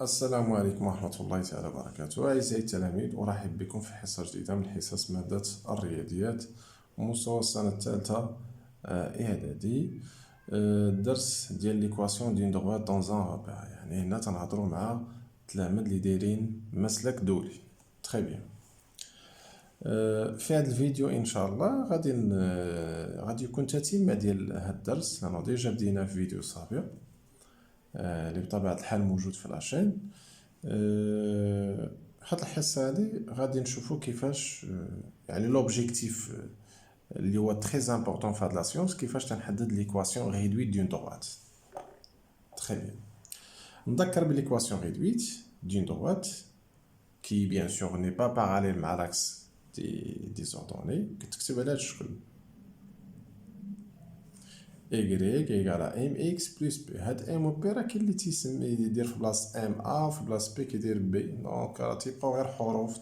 السلام عليكم ورحمة الله تعالى وبركاته. أعزائي التلاميذ، أرحب بكم في حصة جديدة من حصص مادة الرياضيات مستوى السنة الثالثة إعدادي. الدرس ديال ليكواسيون دون دغوات دون ان رابع، يعني هنا تنهضرو مع تلاميذ اللي دايرين مسلك دولي. تري بيان. في هذا الفيديو ان شاء الله غادي يكون تتمة ديال هذا الدرس، لانه ديجا بدينا في فيديو سابق اللي بطبيعة الحال موجود في لاشين. هاد الحصة هادي غادي نشوفو كيفاش يعني لوبجيكتيف اللي هو تري امبورطون في هاد لا سيونس، كيفاش تنحدد ليكواسيون ريدويت دون دروات. تري بيان. نذكر بليكواسيون ريدويت دون دروات كي بيان سور ني با باراليل مع لاكس دي زوردوني، كتكتب على هاد الشكل y égale à mx plus b. هاد m و b راه كاين اللي تيسمي يدير في بلاصه ام ا وفي بلاصه بي كيدير بي، دونك راه تيبقاو غير حروف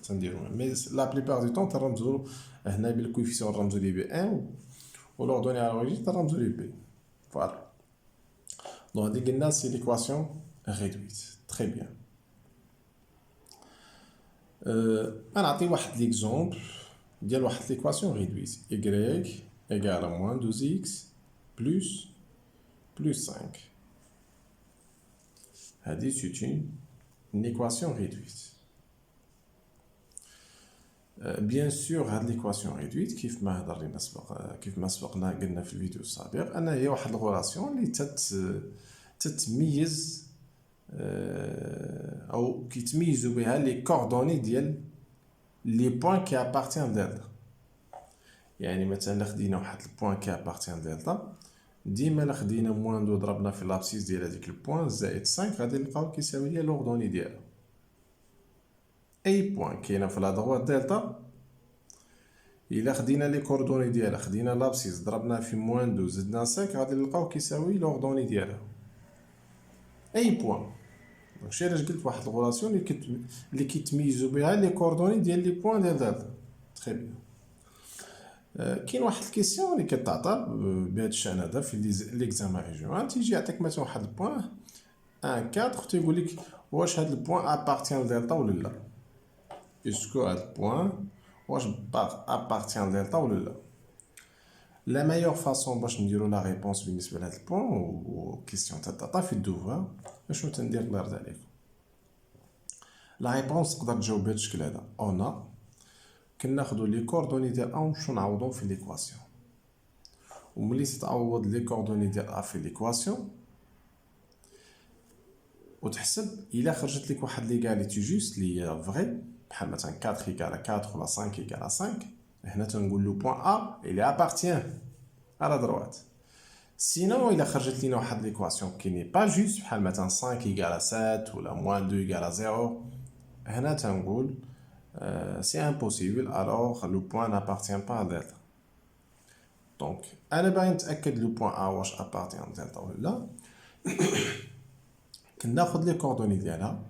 تنديروهم، مي لا بليبار دو طون تنرمزو هنا بالكويفيسيون نرمزو ليه ب ام ولوردوني على لوجيك تنرمزو ليه ب. فوالا دونك هادي قلنا سي ليكواسيون ريدويت. تري بيان. غنعطي واحد ليكزومبل ديال واحد ليكواسيون ريدويت. y égale à moins 12x plus 5. هذه c'est une équation réduite. Bien sûr هذه l'équation réduite كيف ما هضرنا كيف ما سبقنا قلنا في الفيديو السابق أنها هي واحد الغولاسيون اللي تتميز أو كيتميزوا بها لي كوردوني ديال لي بوين كي ابارتيان دلتا. يعني مثلا خدينا واحد البوين كي ابارتيان دلتا، ديما الا خدينا موان دو ضربنا في لابسيس ديال هذيك البوين زائد 5 غادي نلقاو كيساوي ليا لوردوني ديالها. اي بوين كاينه في لا دروات دلتا الا خدينا لي كوردوني ديالها، خدينا لابسيس ضربنا في موان دو زدنا 5 غادي نلقاو كيساوي لوردوني ديالها. اي بوين داكشي علاش قلت واحد الغولاسيون اللي كيتميزوا بها لي كوردوني ديال لي بوين ديال دلتا. تري بيان. كاين واحد الكيسيون اللي كتعطى بهذا الشان هذا في ليكزامان ريجيونال، تيجي يعطيك مثلا واحد البوين 1 4 تيقول لك واش هذا البوين ابارتيان لدلتا ولا لا. اسكو هذا البوين واش ابارتيان لدلتا ولا لا. لا مايور فاصون باش نديرو لا ريبونس بالنسبه لهذا البوين و كيسيون تتعطى في الدوفوار، شنو تندير الله يرضي عليك. لا ريبونس تقدر تجاوب بهذا الشكل هذا. اون كناخدو لي كوردوني ديال ا ونمشيو نعوضو في ليكواسيون، وملي تتعوض لي كوردوني ديال ا في ليكواسيون وتحسب الا خرجت لك واحد ليغاليتي جوست لي هي فري، بحال مثلا 4 égale à 4 ولا 5 égale à 5، هنا تنقول له بوين ا il appartient على دروات. سينو الا خرجت لينا واحد ليكواسيون كي ني با جوست، بحال مثلا 5 égale à 7 ولا moins 2 égale à 0، هنا تنقول c'est impossible, alors le point n'appartient pas à delta. Donc, أنا باغي نتأكد لو بوين A واش appartient à delta ولا لا، كناخد لي كوردوني ديالها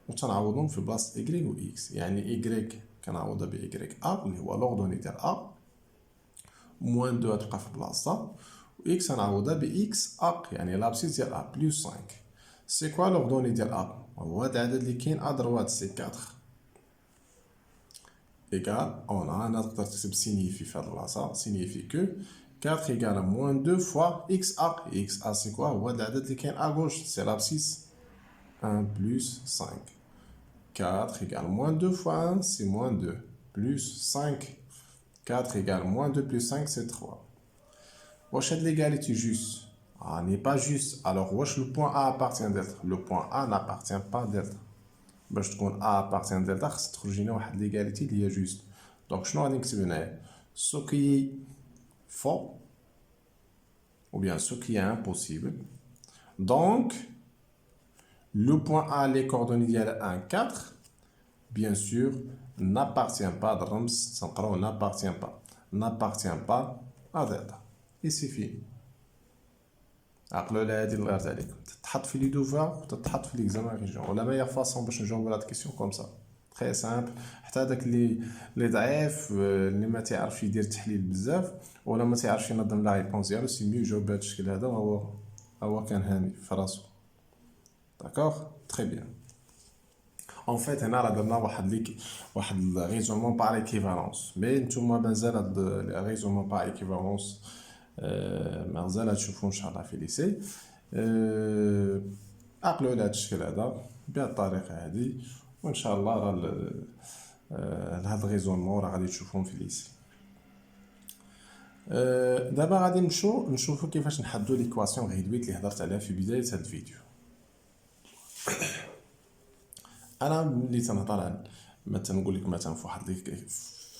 و تنعوضهم في بلاصة y و x. يعني y كنعوضها ب y A اللي هو لوردوني ديال A، موان 2 تبقى في بلاصتها، و x نعوضها ب x A يعني لابسيس ديال A بلس 5. سي كوا لوردوني ديال A؟ هو هاد العدد اللي كاين A دروات سي 4 égal on a un autre qui signifie faire de ça signifie que 4 égale à moins 2 fois xa. xa c'est quoi? هو العدد اللي كاين à gauche c'est l'abscisse 1 plus 5. 4 égale moins 2 fois 1 c'est moins 2 plus 5. 4 égale moins 2 plus 5 c'est 3. واش هاد l'égalité juste n'est pas juste. alors واش le point A appartient à delta? le point A n'appartient pas à delta. باش تكون A appartient à delta خص تخرج لنا واحد ليغاليتي اللي هي جوست. دونك شنو غادي نكتب هنايا؟ سو كي فو ou bien ce qui est impossible. Donc le point A les coordonnées ديالها 1 4 bien sûr n'appartient pas الرمز تنقراو n'appartient pas à delta et c'est fini. عقلوا على هادي الله يرضي عليكم، تتحط في لي دوفوار وتتحط في ليكزامان ريجيون. ولا مايور فاصون باش نجاوبو على هاد الكيسيون كوم سا تري سامبل. حتى هذاك اللي ضعيف اللي ما تيعرفش يدير التحليل بزاف ولا ما تيعرفش ينظم لا ريبونس ديالو، سي ميو يجاوب بهذا الشكل هذا، وهو كان هاني في راسو. D'accord? Très bien. En fait, هنا راه درنا واحد الريزونمون بار ايكيفالونس، مي نتوما مازال هاد الريزونمون بار ايكيفالونس مازال تشوفوا ان شاء الله في ليسي. عقلوا على هاد الشكل هذا بهاد الطريقه هادي، وان شاء الله راه هاد الريزونمون راه غادي تشوفوهم في ليسي. دابا غادي نشوفوا كيفاش نحددوا ليكواسيون ريدويت اللي هضرت عليها في بدايه هاد الفيديو. انا ملي تنهضر عن مثلا نقول لك مثلا في واحد في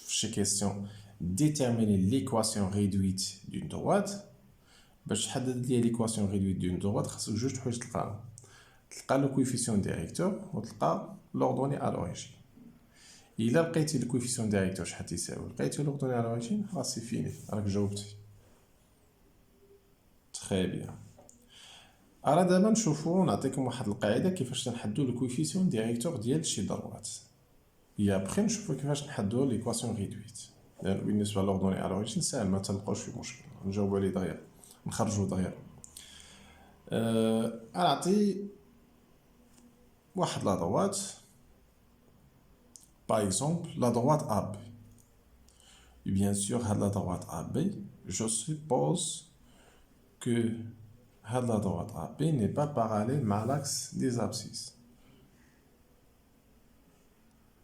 شي كيسيون ديتيرميني ليكواسيون ريدويت دون دروات، باش تحدد لي ليكواسيون ريدويت دون دروات خاصك جوج حوايج تلقاهم. تلقى لو كويفيسيون ديريكتور وتلقى لوردوني ا لوريجين. الا لقيتي لو كويفيسيون ديريكتور شحال تيساوي لقيتي لوردوني ا لوريجين خلاص سي فيني راك جاوبتي. تري بيان. انا دابا نشوفو نعطيكم واحد القاعده كيفاش تنحددوا لو كويفيسيون ديريكتور ديال شي دروات. يا بخي نشوفو كيفاش نحددوا ليكواسيون ريدويت، لان بالنسبه لوردوني ا لوريجين ساهل ما تلقاوش فيه مشكل، نجاوبو عليه دغيا نخرجو دغيا. نعطي واحد لا droite, par exemple la droite AB. Et bien sûr, la droite AB, je suppose que la droite AB n'est pas parallèle à l'axe des abscisses.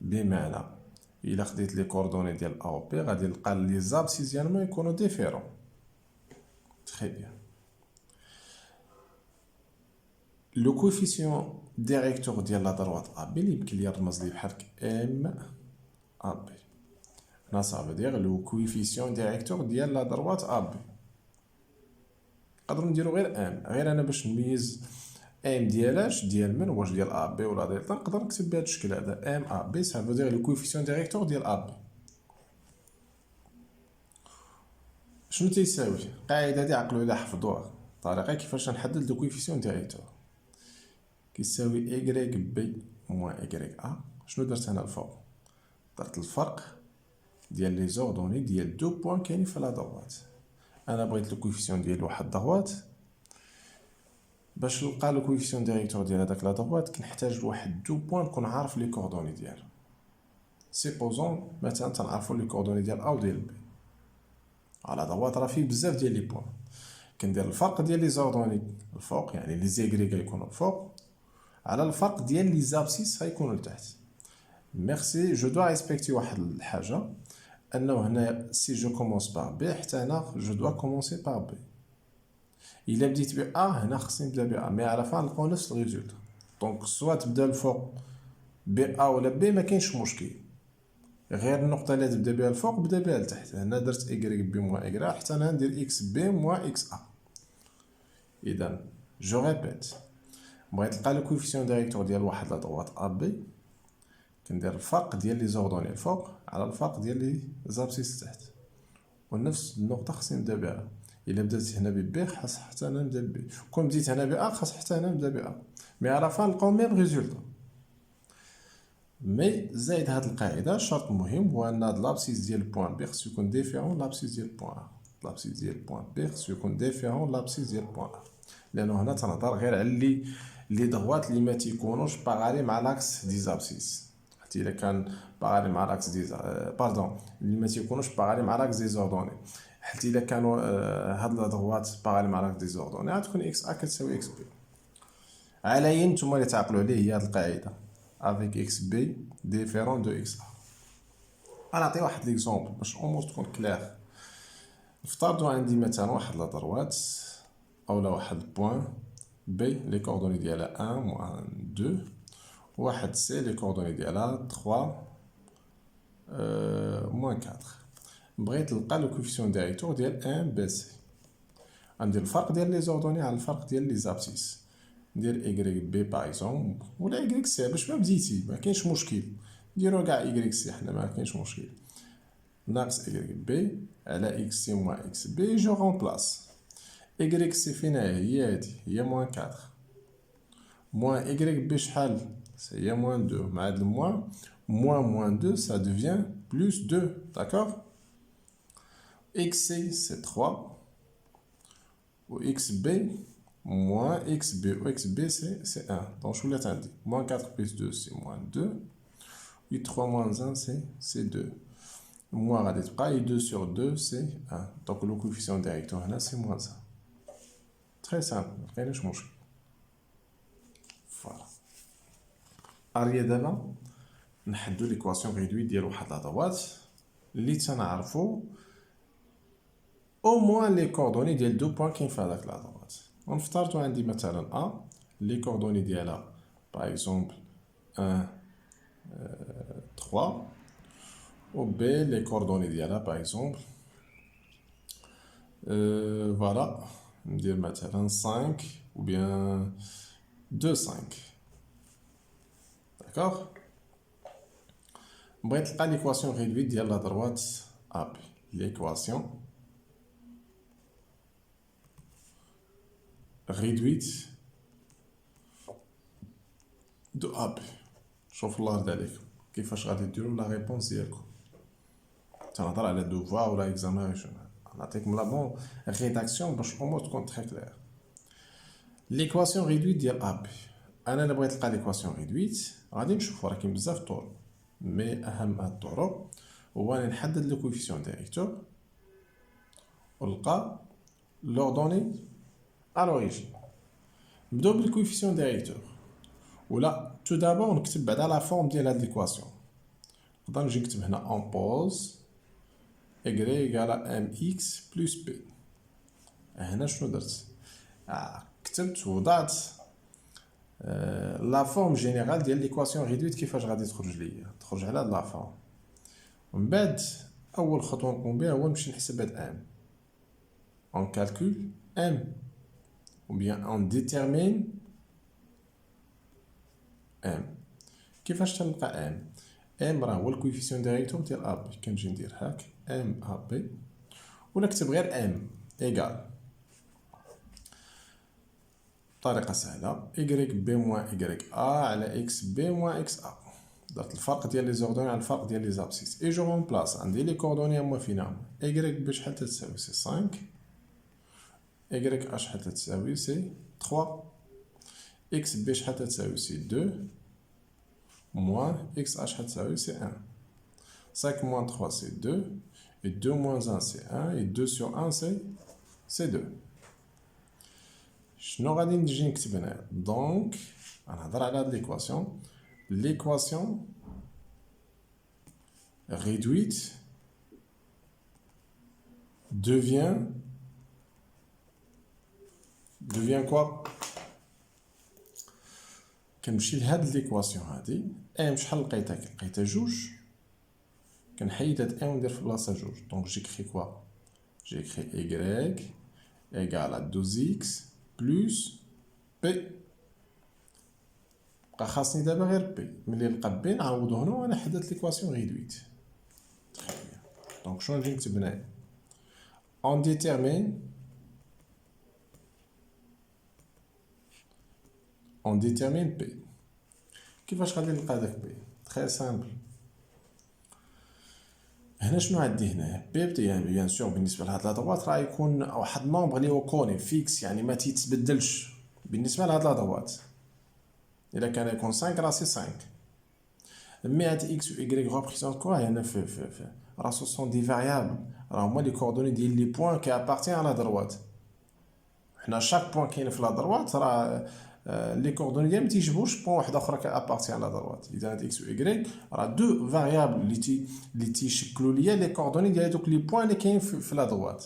بمعنى إلا خديت لي كوردوني ديال A و B غادي نلقى لي زابسيس ديالهم يكونوا ديفيرون. تري بيان. لو كويفيسيون ديريكتور ديال لا دروات ا بي اللي يمكن ليا نرمز ليه بحال ام ا بي، هنا صافي دير لو كويفيسيون ديريكتور ديال لا دروات ا بي. نقدروا نديرو غير انا باش نميز ام ديالاش ديال من، واش ديال ا بي ولا ديال نقدر نكتب بهذا الشكل هذا ام ا بي صافي دير لو كويفيسيون ديريكتور ديال ا بي. شنو تيساوي القاعده هادي؟ عقلوا عليها حفظوها. الطريقه كيفاش نحدد لو كويفيسيون ديريكتور كيساوي y بي موان y ا. شنو درت هنا الفوق؟ درت الفرق ديال لي زوردوني ديال دو بوين كاينين في لا دروات. انا بغيت لو كويفيسيون ديال واحد دروات، باش نلقى لو كويفيسيون ديريكتور ديال هذاك لا دروات كنحتاج لواحد دو بوين نكون عارف لي كوردوني ديالو. سيبوزون مثلا تنعرفو لي كوردوني ديال ا و ديال بي. على دروات راه فيه بزاف ديال لي بوين، كندير الفرق ديال لي زوردوني الفوق يعني لي زيغريك يكونوا الفوق على الفرق ديال لي زابسيس غيكونوا لتحت. ميرسي. جو دوا ريسبكتي واحد الحاجه، انه هنا سي جو كومونس بار بي حتى هنا جو دوا كومونسي بار بي. الا بديت ب ا هنا خصني نبدا ب ا، مي على فان نلقاو نفس الريزولت. دونك سوا تبدا الفوق ب ا ولا بي ما كاينش مشكل، غير النقطه اللي تبدا بها الفوق بدا بها لتحت. هنا درت ايكغيك بي موان ايكغا حتى انا ندير اكس بي موان اكس ا. اذا جو ريبيت، بغيت نلقى لو كويفيسيون ديريكتور ديال واحد لا دروات ا بي، كندير الفرق ديال لي زوردوني الفوق على الفرق ديال لي زابسيس تحت، ونفس النقطه خصني نبدا بها. الا بدات هنا ب بي خاص حتى انا نبدا ب، كون بديت هنا ب ا خاص حتى انا نبدا ب ا، مي على فان نلقاو ميم ريزولطا. مي زايد هاد القاعده شرط مهم هو ان هاد لابسيس ديال بوين بي خصو يكون ديفيرون لابسيس ديال بوين ا. لابسيس ديال بوين بي خصو يكون ديفيرون لابسيس ديال بوين ا، لانه هنا تنهضر غير على لي دغوات اللي ما تيكونوش باغالي مع لاكس دي زابسيس. حتى الا كان باغالي مع لاكس دي باردون اللي ما تيكونوش باغالي مع لاكس دي زوردوني، حتى الا كانوا هاد لا دغوات باغالي مع لاكس دي زوردوني غتكون اكس ا كتساوي اكس بي. على نتوما اللي تعقلوا عليه هي هاد القاعده avec x b différent de x a. نعطي واحد ليكزومبل باش الامور تكون كلير. نفترضوا عندي مثلا واحد لا دروات اولا واحد بوين بي لي كوردوني ديالها 1 موان 2، واحد سي لي كوردوني ديالها 3 موان 4. بغيت نلقى لو كوفيسيون ديريكتور ديال 1 بي سي. غندير الفرق ديال لي زوردوني على الفرق ديال لي زابسيس، ندير ايكغيك بي باغ اكزومبل ولا ايكغيك سي باش ما بديتي ما كاينش مشكل، نديرو كاع ايكغيك سي حنا ما كاينش مشكل. ناقص ايكغيك بي على اكس سي موان اكس بي. جو رومبلاس ايكغيك سي فينا هي هادي هي موان 4 موان ايكغيك بي شحال هي موان 2 مع هاد الموان موان 2 ça devient plus 2. d'accord. x c c'est 3 و x b moins xb, ou xb c'est 1. Donc je vous l'ai dit, moins 4 plus 2 c'est moins 2, 8 3 moins 1 c'est 2. Moins غادي تبقى, et 2 sur 2 c'est 1. Donc le coefficient directeur là c'est moins 1. Très simple, ما كاينش مشكل. Voilà. أريا دابا نحدو ليكواسيون ريدويت ديال واحد لا droite اللي تنعرفو au moins les coordonnées ديال دو بوان كاين في هذاك لا droite. ونفترضوا عندي مثلا A, les coordonnées ديالها par exemple 1 3, ou B, les coordonnées ديالها par exemple voilà, ندير مثلا 5 ou bien 2 5. D'accord. بغيت تلقى l'équation réduite ديال la droite AB. L'équation réduite de AB. شوف الله يرضي عليكم كيفاش غادي ديروا لا ريبونس ديالكم. تنهضر على دوفوار ولا اكزامان ريجيونال. نعطيكم لا بون ريداكسيون باش الامور تكون تري كلير. ليكواسيون ريدويت ديال AB. انا الا بغيت نلقى ليكواسيون ريدويت غادي نشوفوا راه كاين بزاف طرق، مي اهم هاد الطرق هو اني نحدد لو كوفيسيون ديريكتور ونلقى لوردوني ا لوريجين. نبداو بالكوفيسيون ديريكتور ولا تو دابور نكتب بعدا لا فورم ديال هاد ليكواسيون. نقدر نجي نكتب هنا اون بوز y égale mx plus b. هنا شنو درت؟ كتبت وضعت لا فورم جينيرال ديال ليكواسيون ريدويت كيفاش غادي تخرج ليا. تخرج على هاد لا فورم. ومن بعد اول خطوه نقوم بها هو نمشي نحسب هاد ام. اون كالكول ام ou bien on détermine m. كيفاش تلقى m؟ m راه هو الكوفيسيون ديريكتور ديال اب. كنجي ندير هاك m اب ولا نكتب غير m ايكال بطريقه سهله y b moins y a على x b moins x a. درت الفرق ديال لي زوردوني على الفرق ديال لي زابسيس اي جو رومبلاس. عندي لي كوردوني هما فين هما y بشحال تساوي سي 5 y a شحال تساوي سي 3 x b شحال تساوي سي 2 moins x a شحال تساوي سي 1. 5 moins 3 c'est 2 et 2 moins 1 c'est 1 et 2 sur 1 c'est 2. شنو غادي نجي نكتب هنا؟ دونك غنهضر على هاد ليكواسيون. ليكواسيون réduite devient quoi؟ كنمشي لهاد ليكواسيون هادي ام شحال لقيتها؟ لقيتها جوج. كنحيد هاد ام وندير في بلاصه جوج. دونك جيكري كوا؟ جيكري y égale à 12x plus b. بقى خاصني دابا غير b. ملي نلقى b نعوضو هنا وانا حددت ليكواسيون ريدويت. تري بيان. دونك شنو نجي نكتب هنايا؟ on détermine p. كيفاش غادي نلقى داك b؟ تري سامبل. هنا شنو عندي هنا؟ بي يعني بيان سور بالنسبه لهاد لا دوات راه يكون واحد النومبر اللي هو كوني فيكس يعني ما تيتبدلش بالنسبه لهاد لا دوات. الا كان يكون 5 راه سي 5. مي هاد اكس و ايغريك ريبريزونط كوا هنا في راه سو سون دي فاريابل. راه هما لي كوردوني ديال لي بوين كي ابارتيان على لا دروات. حنا شاك بوين كاين في لا دروات راه لي كوردوني ديالهم تيجبروش بوين واحد اخرى كابارتيان على دروات. اذا هاد اكس و ايغريك راه دو فاريابل اللي تيشكلوا ليا لي كوردوني ديال دوك لي بوين اللي كاين في لا دروات.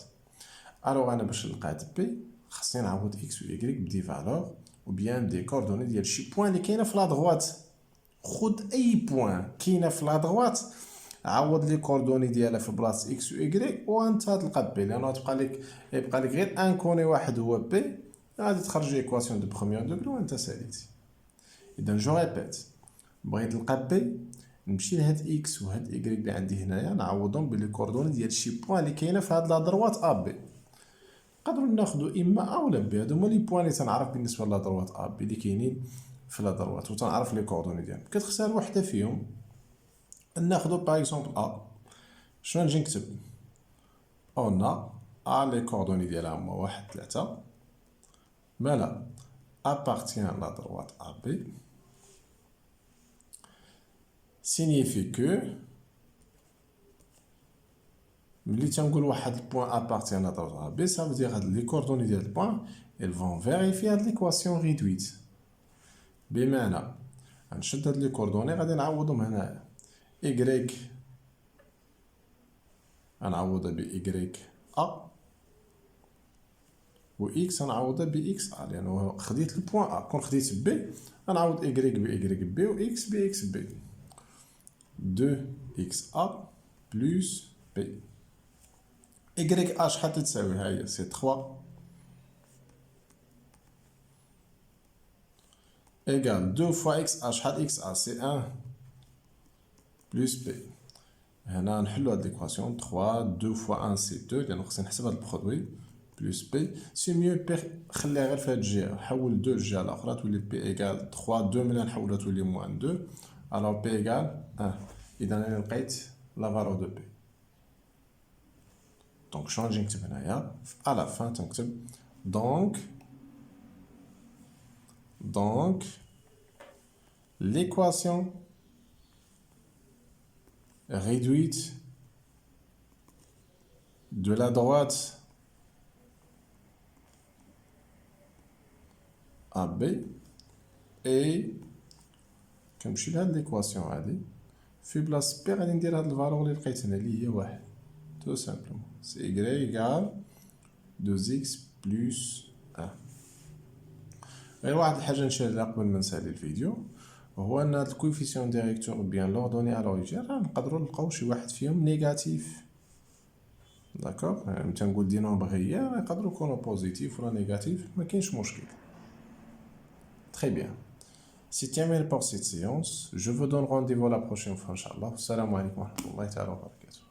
الوغ انا باش نلقى هاد بي خصني نعوض اكس و ايغريك بدي فالور ou bien des coordonnées ديال شي بوين اللي كاينه في لا دروات. خد اي بوين كاينه في لا دروات عوض لي كوردوني ديالها في بلاصه اكس و ايغريك وانت تلقى بي. لانه يبقى لك غير ان كوني واحد هو بي. غادي تخرج ايكواسيون دو بروميير دوغري وانت ساليتي. اذا جو ريبيت بغيت نلقى بي نمشي لهاد اكس وهاد ايغريك اللي عندي هنايا نعوضهم بلي كوردوني ديال شي بوين اللي كاينه في هاد لا دروات ا بي. نقدروا ناخذوا اما ا ولا بي. هادو هما لي بوين اللي تنعرف بالنسبه لا دروات ا بي اللي كاينين في لا دروات وتنعرف لي كوردوني ديالهم. كتختار وحده فيهم. ناخذوا باغ اكزومبل ا. شنو نجي نكتب؟ اون ا لي كوردوني ديالها هما 1 3 مالا appartient à la droite AB signifie que ملي تنقول واحد البوان appartient à la droite AB ça veut dire هاد لي كوردوني ديال البوان elles vont vérifier هاد l'équation réduite بمعنى غنشد هاد لي كوردوني غادي نعوضهم هنايا y غنعوضها ب y a و x غنعوضها ب x a لأنه خديت البوان a كون خديت b غنعوض y ب y b و x ب x b 2xa plus b y a شحال تساوي ها هي سي 3 égale 2 fois x a شحال x a سي 1 plus b هنا نحلو هاد ليكواسيون 3 2 fois 1 سي 2 لأنه خصني نحسب هاد البرودوي plus b سي ميو خليها غير في هاد الجهة حول 2 للجهة الأخرى تولي b égale 3 2 ملي نحولها تولي موان 2 alors b égale 1 إذا أنا لقيت لا فالور دو b دونك شنو نجي نكتب هنايا à la fin تنكتب donc l'équation réduite de la droite AB est كنمشي لهاد ليكواسيون هادي في بلاصة بي غادي ندير هاد الفالور اللي لقيت هنا اللي هي واحد tout simplement c'est y égale 2x plus 1 غير واحد الحاجة نشيرها قبل ما نسالي الفيديو هو ان هاد الكويفيسيون ديريكتور بيان لوردوني على لوريجين راه نقدروا نلقاو شي واحد فيهم نيجاتيف داكوغ يعني تنقول دي نومبر غيار يقدروا يكونوا بوزيتيف ولا نيجاتيف ما كاينش مشكل très bien c'est terminé pour cette séance je vous donne rendez-vous la prochaine fois inchallah السلام عليكم ورحمة الله تعالى وبركاته